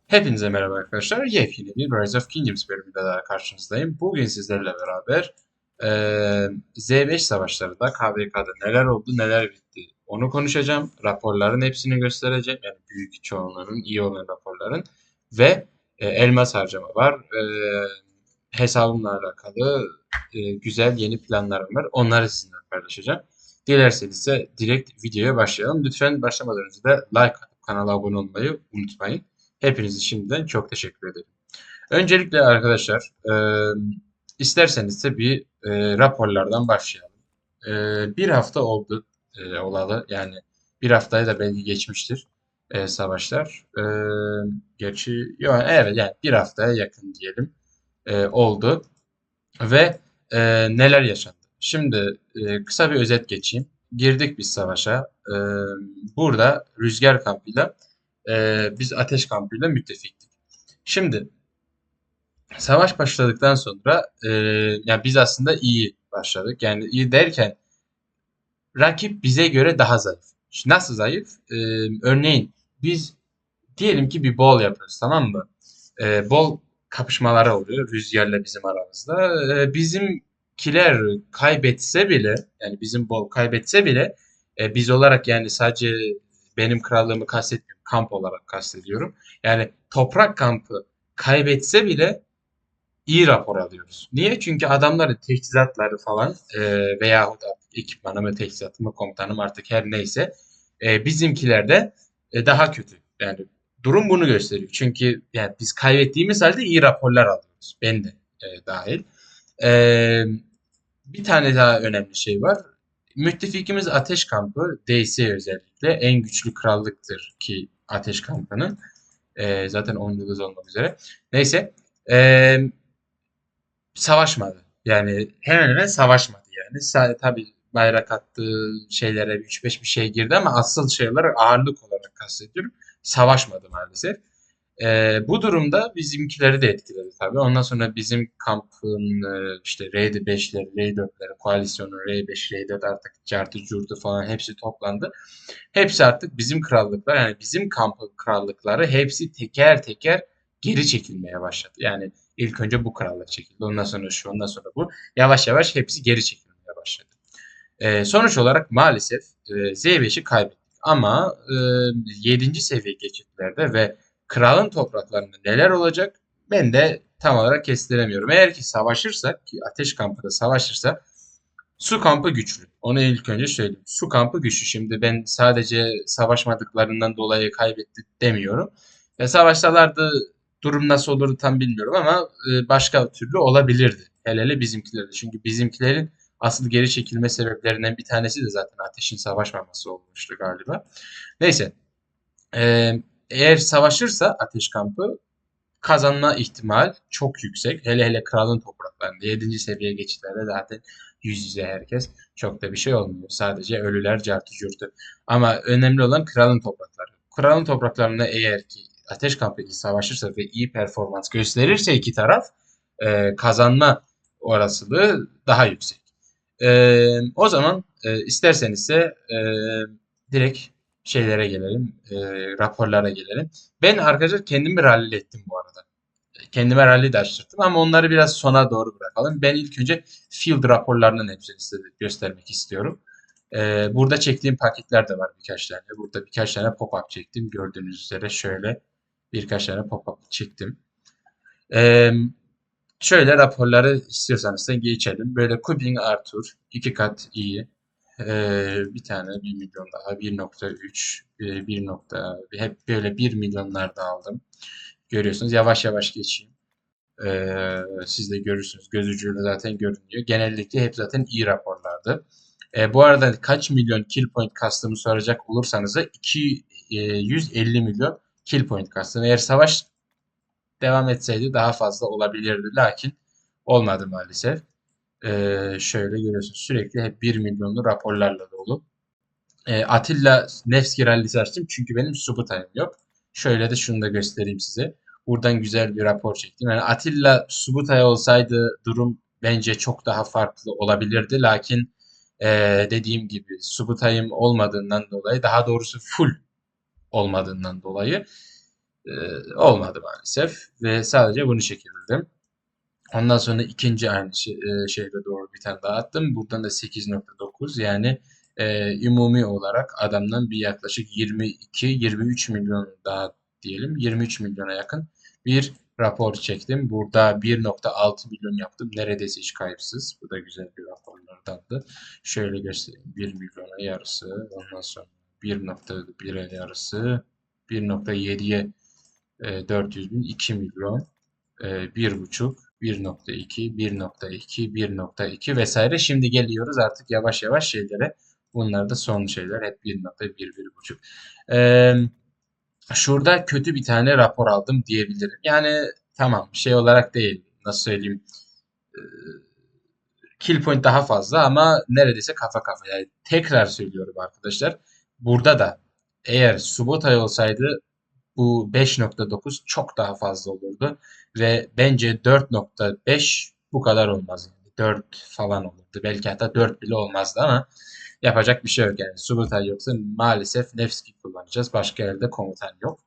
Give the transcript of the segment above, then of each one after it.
Hepinize merhaba arkadaşlar. Yepyeni bir Rise of Kingdoms bölümünde daha karşınızdayım. Bugün sizlerle beraber Z5 savaşlarında KVK'da neler oldu, neler bitti onu konuşacağım. Raporların hepsini göstereceğim. Yani büyük çoğunluğunun iyi olan raporların. Ve elmas harcama var. Hesabımla alakalı güzel yeni planlarım var. Onları sizinle paylaşacağım. Dilerseniz ise direkt videoya başlayalım. Lütfen başlamadan önce de like atıp kanala abone olmayı unutmayın. Hepinize şimdiden çok teşekkür ederim. Öncelikle arkadaşlar isterseniz de bir raporlardan başlayalım. Bir hafta oldu olalı. Yani bir haftayı da belki geçmiştir savaşlar. Gerçi yok, evet yani bir haftaya yakın diyelim oldu. Ve neler yaşandı? Şimdi kısa bir özet geçeyim. Girdik biz savaşa. Burada rüzgar kampıyla biz ateş kampıyla müttefiktik. Şimdi savaş başladıktan sonra yani biz aslında iyi başladık. Yani iyi derken rakip bize göre daha zayıf. Şimdi nasıl zayıf? Örneğin biz diyelim ki bir bol yapıyoruz, tamam mı? Bol kapışmaları oluyor rüzgarla bizim aramızda. Bizimkiler kaybetse bile, yani bizim bol kaybetse bile biz olarak, yani sadece benim krallığımı kastetmiyorum, kamp olarak kastediyorum. Yani toprak kampı kaybetse bile iyi rapor alıyoruz. Niye? Çünkü adamların teçhizatları falan veyahut artık ekipmanı mı, teçhizatı mı, komutanı mı, artık her neyse bizimkiler de daha kötü. Yani durum bunu gösteriyor. Çünkü yani biz kaybettiğimiz halde iyi raporlar alıyoruz. Ben de dahil. E, Bir tane daha önemli şey var. Müttefikimiz Ateş Kampı, DC özellikle en güçlü krallıktır ki Ateş Kampı'nın. Zaten 10 yıldız olmak üzere. Neyse. E, Savaşmadı. Yani hemen hemen savaşmadı yani. Tabii bayrak attığı şeylere 3-5 bir şey girdi ama asıl şeyler, ağırlık olarak kastediyorum, savaşmadı maalesef. Bu durumda bizimkileri de etkiledi tabii. Ondan sonra bizim kampın işte Raid 5'leri, Raid 4'leri, koalisyonun R5, R4, artık cartı curtu falan hepsi toplandı. Hepsi artık bizim krallıklar, yani bizim kampın krallıkları hepsi teker teker geri çekilmeye başladı. Yani ilk önce bu krallık çekildi. Ondan sonra şu, ondan sonra bu. Yavaş yavaş hepsi geri çekilmeye başladı. Sonuç olarak maalesef Z5'i kaybettik. Ama 7. seviye geçitlerde ve kralın topraklarında neler olacak ben de tam olarak kestiremiyorum. Eğer ki savaşırsak, ki ateş kampı da savaşırsa, su kampı güçlü. Onu ilk önce söyleyeyim. Su kampı güçlü. Şimdi ben sadece savaşmadıklarından dolayı kaybetti demiyorum. Savaşsalardı durum nasıl olurdu tam bilmiyorum ama başka türlü olabilirdi. Hele hele bizimkilerdi. Çünkü bizimkilerin asıl geri çekilme sebeplerinden bir tanesi de zaten ateşin savaşmaması olmuştu galiba. Neyse. E, Eğer savaşırsa ateş kampı kazanma ihtimal çok yüksek. Hele hele kralın topraklarında 7. seviye geçitlerde zaten yüz yüze herkes. Çok da bir şey olmuyor. Sadece ölüler, cartı curtu. Ama önemli olan kralın toprakları. Kralın topraklarında eğer ki ateş kampıyla savaşırsa ve iyi performans gösterirse iki taraf kazanma olasılığı daha yüksek. O zaman isterseniz ise direkt şeylere gelelim, raporlara gelelim. Ben arkadaşlar kendimi rallilettim bu arada. Kendime rally de açtırdım ama onları biraz sona doğru bırakalım. Ben ilk önce field raporlarının hepsini size göstermek istiyorum. Burada çektiğim paketler de var birkaç tane. Burada birkaç tane pop-up çektim. Gördüğünüz üzere şöyle birkaç tane pop-up çektim. Ee, Şöyle raporları istiyorsanız da geçelim. Böyle Kubing Arthur 2 kat iyi. Bir tane 1 milyon daha 1,3 hep böyle 1 milyonlarda aldım. Görüyorsunuz, yavaş yavaş geçeyim. Siz de görürsünüz. Göz ucuyla zaten görünüyor. Genellikle hep zaten iyi raporlardı. Bu arada kaç milyon kill point kastımı soracak olursanız da 250 milyon kill point kastım. Eğer savaş devam etseydi daha fazla olabilirdi. Lakin olmadı maalesef. Şöyle görüyorsunuz, sürekli hep 1 milyonlu raporlarla dolu. Atilla Nevski rallisi açtım çünkü benim Subutay'ım yok. Şöyle de şunu da göstereyim size. Buradan güzel bir rapor çektim. Yani Atilla Subutay olsaydı durum bence çok daha farklı olabilirdi. Lakin dediğim gibi Subutay'ım olmadığından dolayı, daha doğrusu full olmadığından dolayı Olmadı maalesef ve sadece bunu çekebildim. Ondan sonra ikinci aynı şeyde doğru bir tane daha attım. Buradan da 8,9 yani umumi olarak adamdan bir yaklaşık 22-23 milyon daha diyelim 23 milyona yakın bir rapor çektim. Burada 1,6 milyon yaptım. Neredeyse hiç kayıpsız. Bu da güzel bir raporlardandı. Şöyle göstereyim. 1 milyona yarısı. Ondan sonra 1,1'e yarısı. 1,7'ye 400 bin, 2 milyon, 1,5, 1,2, 1,2, 1,2 vesaire. Şimdi geliyoruz artık yavaş yavaş şeylere. Bunlar da son şeyler. Hep 1,1, 1,5. Ee, Şurada kötü bir tane rapor aldım diyebilirim. Yani tamam şey olarak değil. Nasıl söyleyeyim? Ee, Kill point daha fazla ama neredeyse kafa kafaya. Yani tekrar söylüyorum arkadaşlar. Burada da eğer Subotay olsaydı bu 5,9 çok daha fazla olurdu. Ve bence 4,5 bu kadar olmaz. Yani 4 falan olurdu. Belki hatta 4 bile olmazdı ama yapacak bir şey yok. Yani Subutay yoksa maalesef Nevski kullanacağız. Başka yerde komutan yok.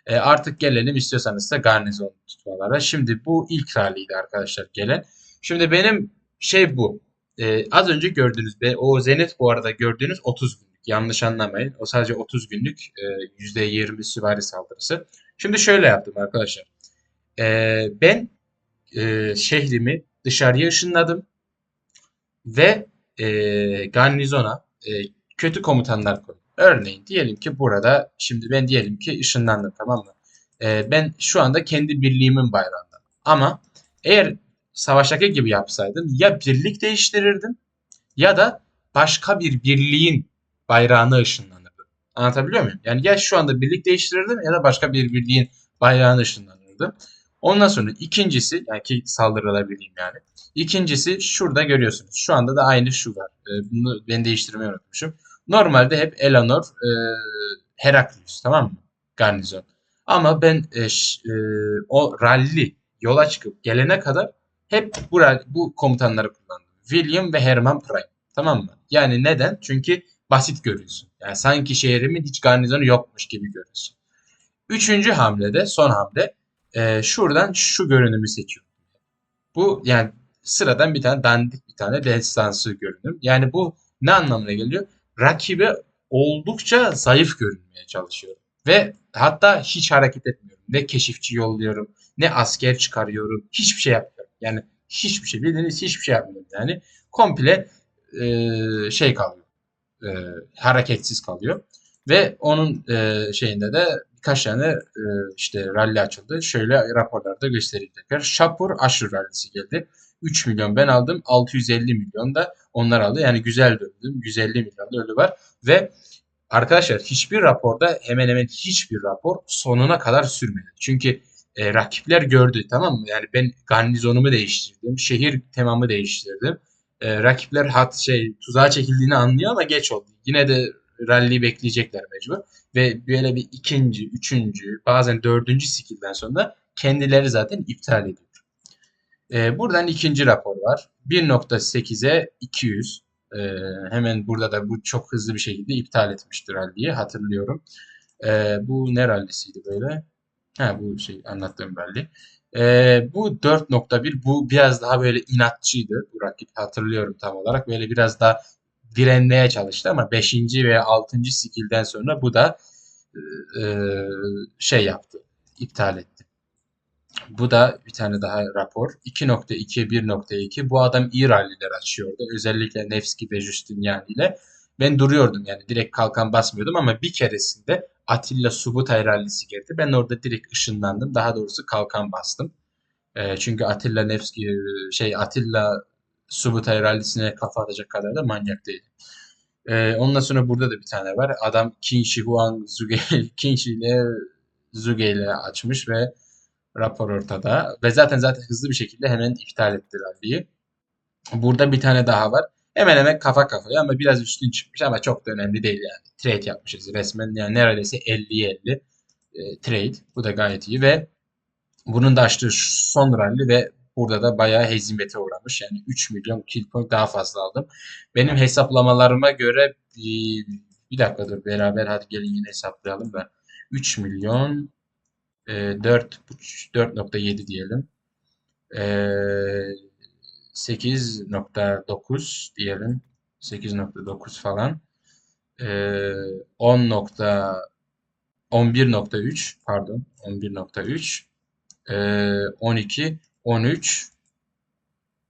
Artık gelelim istiyorsanız da garnizon tutmalara. Şimdi bu ilk ralliydi arkadaşlar gelen. Şimdi benim şey bu. Az önce gördüğünüz ve o Zenit bu arada gördüğünüz 30 günlük. Yanlış anlamayın. O sadece 30 günlük %20 süvari saldırısı. Şimdi şöyle yaptım arkadaşlar. Ben şehrimi dışarıya ışınladım ve garnizona kötü komutanlar koydum. Örneğin diyelim ki burada şimdi ben diyelim ki ışınlandım, tamam mı? Ben şu anda kendi birliğimin bayrağında. Ama eğer savaştaki gibi yapsaydım ya birlik değiştirirdim ya da başka bir birliğin bayrağına ışınlanırdım. Anlatabiliyor muyum? Yani ya şu anda birlik değiştirirdim ya da başka bir birliğin bayrağına ışınlanırdım. Ondan sonra ikincisi yani ki saldırılabileyim yani. İkincisi şurada görüyorsunuz. Şu anda da aynı şu var. Bunu ben değiştirmeyi unutmuşum. Normalde hep Eleanor, Heraklius, tamam mı? Garnizon. Ama ben o rally yola çıkıp gelene kadar hep bu komutanları kullandım. William ve Herman Prime. Tamam mı? Yani neden? Çünkü basit görüyorsun. Yani sanki şehrimin hiç garnizonu yokmuş gibi görüyorsun. Üçüncü hamlede, son hamle şuradan şu görünümü seçiyorum. Bu yani sıradan bir tane dandik bir tane destansı görünüm. Yani bu ne anlamına geliyor? Rakibe oldukça zayıf görünmeye çalışıyorum. Ve hatta hiç hareket etmiyorum. Ne keşifçi yolluyorum, ne asker çıkarıyorum. Hiçbir şey yapmıyorum. Yani hiçbir şey, bildiğiniz hiçbir şey yapmıyorum. Yani komple şey kalıyor, e, hareketsiz kalıyor. Ve onun şeyinde de birkaç tane işte rally açıldı. Şöyle raporlarda göstereyim tekrar. Şapur aşırı rallisi geldi. 3 milyon ben aldım. 650 milyon da onlar aldı. Yani güzel döndüm. 150 milyon da ölü var. Ve arkadaşlar hiçbir raporda hemen hemen hiçbir rapor sonuna kadar sürmedi. Çünkü rakipler gördü, tamam mı? Yani ben garnizonumu değiştirdim. Şehir temamı değiştirdim. Rakipler tuzağa çekildiğini anlıyor ama geç oldu. Yine de rally'yi bekleyecekler mecbur. Ve böyle bir ikinci, üçüncü, bazen dördüncü skill'den sonra kendileri zaten iptal ediyor. Buradan ikinci rapor var. 1,8'e 200. Hemen burada da bu çok hızlı bir şekilde iptal etmiştir rally'yi hatırlıyorum. Bu ne rallisiydi böyle? Ha, bu şey anlattığım rally. Bu 4,1, bu biraz daha böyle inatçıydı. Bu rakip hatırlıyorum tam olarak. Böyle biraz daha direnmeye çalıştı ama beşinci veya altıncı skill'den sonra bu da e, şey yaptı. İptal etti. Bu da bir tane daha rapor. 2,2, 1,2. Bu adam iyi ralliler açıyordu. Özellikle Nevski ve Justiniani ile. Ben duruyordum yani direkt kalkan basmıyordum ama bir keresinde Attila Subutay rallisi geldi. Ben orada direkt ışınlandım. Daha doğrusu kalkan bastım. Çünkü Attila Nevski Attila Subutay rallisine kafa atacak kadar da manyak değil. Ondan sonra burada da bir tane var. Adam Qinshi Huang Zuge, Qinshi ile Zuge ile açmış ve rapor ortada. Ve zaten hızlı bir şekilde hemen iptal ettiler diye. Burada bir tane daha var. Hemen hemen kafa kafaya ama biraz üstün çıkmış ama çok da önemli değil yani. Trade yapmışız resmen. Yani neredeyse 50'ye 50 trade. Bu da gayet iyi ve bunun da açtığı son rally ve burada da bayağı hezimete uğramış. Yani 3 milyon kill point daha fazla aldım. Benim hesaplamalarıma göre bir dakika dur beraber hadi gelin yine hesaplayalım da 3 milyon 4.7 diyelim. E, 8.9 diyelim. 8.9 falan. E, 10 11.3 pardon 11.3 12 13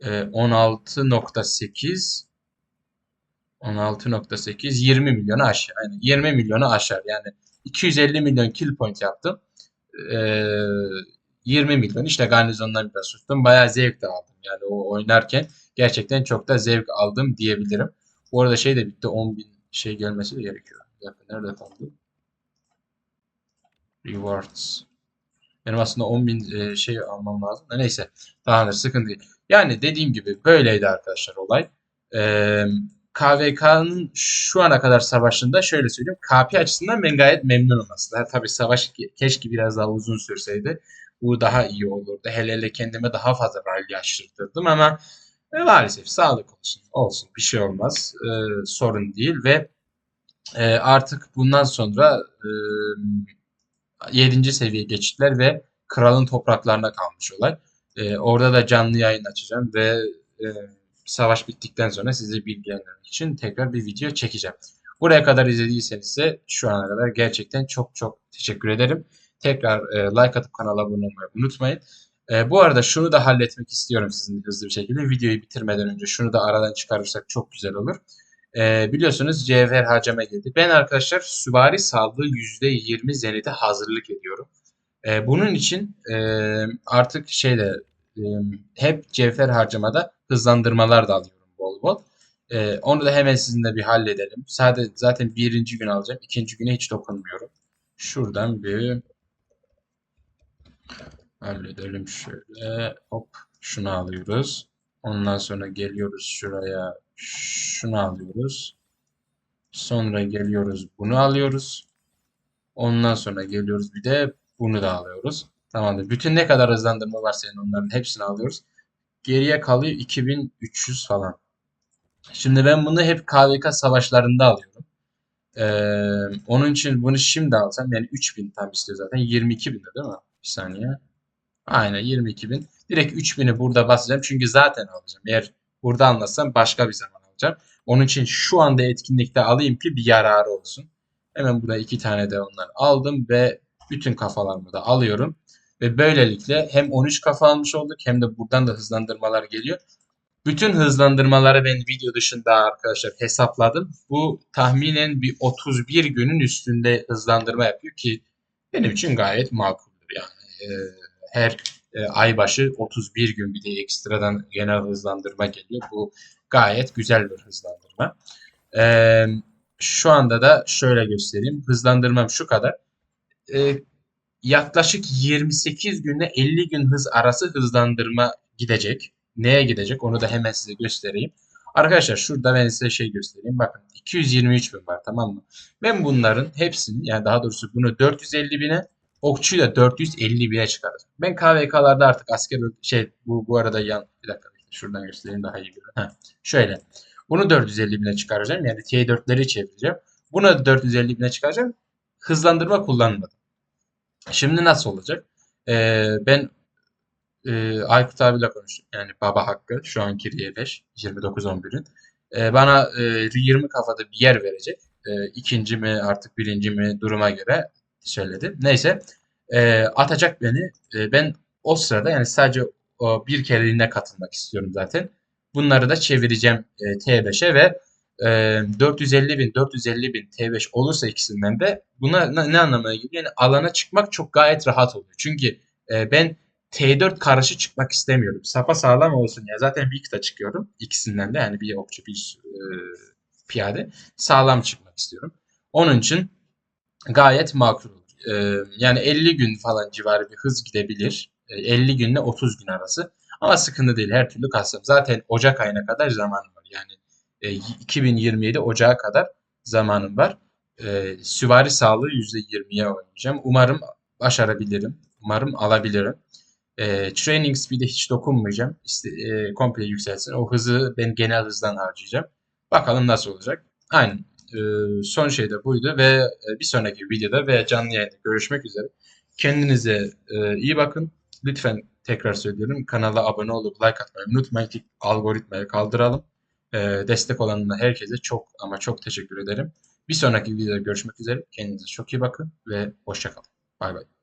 16.8 16.8 20 milyonu aşar. Yani 20 milyonu aşar. Yani 250 milyon kill point yaptım. Ee, 20 milyon işte garnizondan biraz tuttum. Bayağı zevk de aldım. Yani o oynarken gerçekten çok da zevk aldım diyebilirim. Bu arada şey de bitti. 10.000 şey gelmesi de gerekiyor. Bir dakika, nerede kaldı? Rewards. Benim aslında 10.000 şey almam lazım da neyse. Tamamdır, sıkıntı değil. Yani dediğim gibi böyleydi arkadaşlar olay. KVK'nın şu ana kadar savaşında şöyle söyleyeyim. KP açısından ben gayet memnunum aslında. Tabii savaş keşke biraz daha uzun sürseydi. Bu daha iyi olurdu. Hele hele kendime daha fazla rally açtırtırdım ama maalesef sağlık olsun. Olsun, bir şey olmaz. Sorun değil ve artık bundan sonra 7. seviye geçitler ve kralın topraklarına kalmış olay. Orada da canlı yayın açacağım ve e, savaş bittikten sonra sizi bilgilendirmek için tekrar bir video çekeceğim. Buraya kadar izlediyseniz ise şu ana kadar gerçekten çok çok teşekkür ederim. Tekrar like atıp kanala abone olmayı unutmayın. Bu arada şunu da halletmek istiyorum sizin hızlı bir şekilde. Videoyu bitirmeden önce şunu da aradan çıkarırsak çok güzel olur. Biliyorsunuz cevher harcama geldi. Ben arkadaşlar süvari sağlığı %20 zenite hazırlık ediyorum. Bunun için artık e, hep cevher harcamada hızlandırmalar da alıyorum bol bol. Onu da hemen sizinle bir halledelim. Sadece zaten birinci gün alacağım. İkinci güne hiç dokunmuyorum. Şuradan bir halledelim şöyle. Hop, şunu alıyoruz. Ondan sonra geliyoruz şuraya. Şunu alıyoruz. Sonra geliyoruz bunu alıyoruz. Ondan sonra geliyoruz bir de bunu da alıyoruz. Tamamdır. Bütün ne kadar hızlandırma varsa yani onların hepsini alıyoruz. Geriye kalıyor 2300 falan. Şimdi ben bunu hep KVK savaşlarında alıyorum. Onun için bunu şimdi alsam yani 3000 tam istiyor zaten. 22 bin de değil mi? Bir saniye. Aynen 22 bin. Direkt 3000'i burada basacağım çünkü zaten alacağım. Eğer burada almazsam başka bir zaman alacağım. Onun için şu anda etkinlikte alayım ki bir yararı olsun. Hemen burada iki tane de ondan aldım ve bütün kafalarımı da alıyorum. Ve böylelikle hem 13 kafa almış olduk hem de buradan da hızlandırmalar geliyor. Bütün hızlandırmaları ben video dışında arkadaşlar hesapladım. Bu tahminen bir 31 günün üstünde hızlandırma yapıyor ki benim için gayet makuldür yani. Her ay başı 31 gün bir de ekstradan genel hızlandırma geliyor. Bu gayet güzel bir hızlandırma. Ee, Şu anda da şöyle göstereyim. Hızlandırmam şu kadar. Ee, Yaklaşık 28 günle 50 gün hız arası hızlandırma gidecek. Neye gidecek? Onu da hemen size göstereyim. Arkadaşlar şurada ben size şey göstereyim. Bakın 223 bin var, tamam mı? Ben bunların hepsini, yani daha doğrusu bunu 450 bine, okçuyu da 450 bine çıkaracağım. Ben KVK'larda artık asker bu arada bir dakika şuradan göstereyim daha iyi görün. Şöyle. Bunu 450 bine çıkaracağım. Yani T4'leri çevireceğim. Bunu da 450 bine çıkaracağım. Hızlandırma kullanmadım. Şimdi nasıl olacak? Ben Aykut abiyle konuştum. Yani baba hakkı şu anki Riye 5 29-11'in. Bana 20 kafada bir yer verecek. İkinci mi artık birinci mi duruma göre söyledi. Neyse atacak beni. Ben o sırada yani sadece o bir kereliğine katılmak istiyorum zaten. Bunları da çevireceğim T5'e ve 450 bin 450 bin T5 olursa ikisinden de buna ne anlamına geliyor? Yani alana çıkmak çok gayet rahat oluyor. Çünkü ben T4 karşı çıkmak istemiyorum. Sapa sağlam olsun ya. Zaten Vict'a çıkıyorum. İkisinden de yani bir okçu bir piyade. Sağlam çıkmak istiyorum. Onun için gayet makul olur. Yani 50 gün falan civarı bir hız gidebilir. 50 günle 30 gün arası. Ama sıkıntı değil. Her türlü kasım. Zaten Ocak ayına kadar zamanım var. Yani 2027 Ocak'a kadar zamanım var. Süvari sağlığı %20'ye oynayacağım. Umarım başarabilirim. Umarım alabilirim. Training Speed'e hiç dokunmayacağım. Komple yükselsin. O hızı ben genel hızdan harcayacağım. Bakalım nasıl olacak. Aynen. Son şey de buydu ve bir sonraki videoda veya canlı yayında görüşmek üzere. Kendinize iyi bakın. Lütfen tekrar söylüyorum. Kanala abone olup like atmayı unutmayın ki algoritmayı kaldıralım. Destek olanına herkese çok ama çok teşekkür ederim. Bir sonraki videoda görüşmek üzere. Kendinize çok iyi bakın ve hoşça kalın. Bay bay.